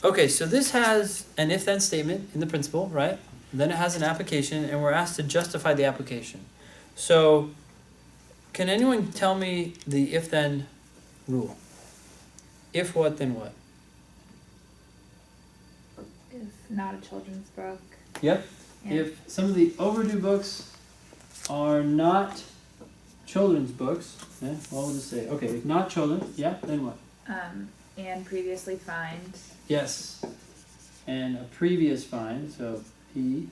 Okay, so this has an if-then statement in the principle, right? Then it has an application, and we're asked to justify the application. So, can anyone tell me the if-then rule? If what, then what? If not a children's book. Yep. And If some of the overdue books are not children's books, what will this say? Okay, if not children, yeah, then what? and previously fined. Yes. And a previous fine, so P.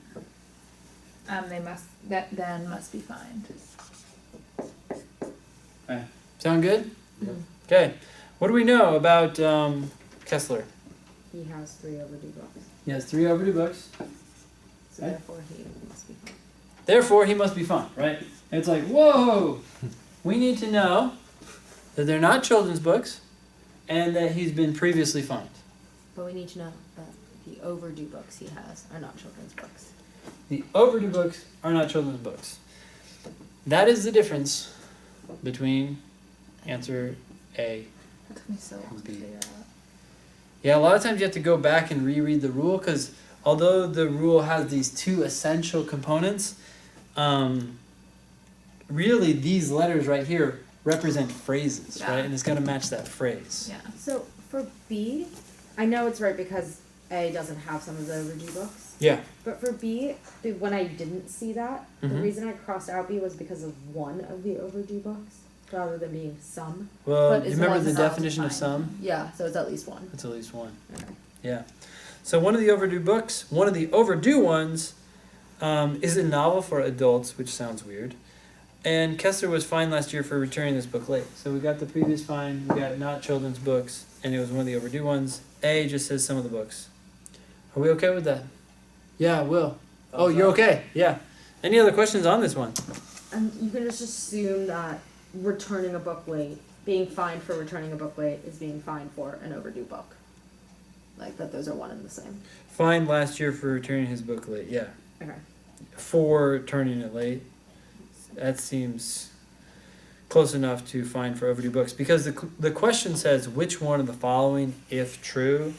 Then must be fined. Okay. Sound good? Yeah. Okay. What do we know about Kessler? He has 3 overdue books, He has 3 overdue books. so Okay. therefore he must be fine. Therefore, he must be fined, right? And it's like, whoa! We need to know that they're not children's books and that he's been previously fined. But we need to know that the overdue books he has are not children's books. The overdue books are not children's books. That is the difference between answer A. That took me so long to B. figure out. Yeah, a lot of times you have to go back and reread the rule because although the rule has these 2 essential components, really these letters right here represent phrases, Yeah. right? And it's got to match that phrase. Yeah. So for B, I know it's right because A doesn't have some of the overdue books. Yeah. But for B, when I didn't see that, the Mhm. reason I crossed out B was because of one of the overdue books rather than being some. Well, But do you is remember one the not definition of defined? sum? Yeah, so it's at least one. It's at least one. Okay. Yeah. So one of the overdue books, one of the overdue ones, is a novel for adults, which sounds weird. And Kessler was fined last year for returning this book late. So we got the previous fine, we got not children's books, and it was one of the overdue ones. A just says some of the books. Are we okay with that? Yeah, Will. Oh, you're okay. Yeah. Any other questions on this one? And you can just assume that returning a book late, being fined for returning a book late, is being fined for an overdue book. Like that those are one and the same. Fined last year for returning his book late. Yeah. Okay. For turning it late. That seems close enough to fine for overdue books because the question says which one of the following, if true.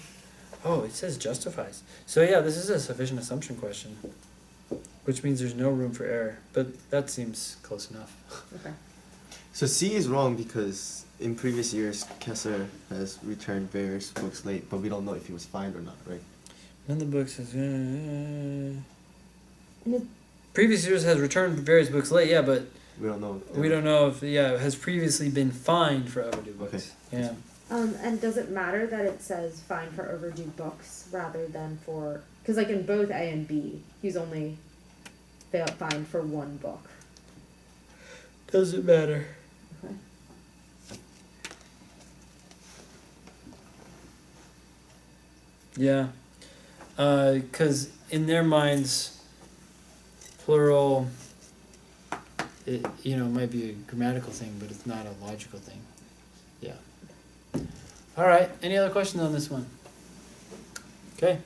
Oh, it says justifies. So yeah, this is a sufficient assumption question, which means there's no room for error. But that seems close enough. Okay. So C is wrong because in previous years Kessler has returned various books late, but we don't know if he was fined or not, right? None of the books is. Previous years has returned various books late. Yeah, but We don't know. we don't know if has previously been fined for overdue books. Okay. Yeah. And does it matter that it says fine for overdue books rather than for, because like in both A and B, he's only fined for one book. Doesn't matter. Okay. Yeah, because in their minds, plural, it might be a grammatical thing, but it's not a logical thing. Yeah. All right. Any other questions on this one? Okay.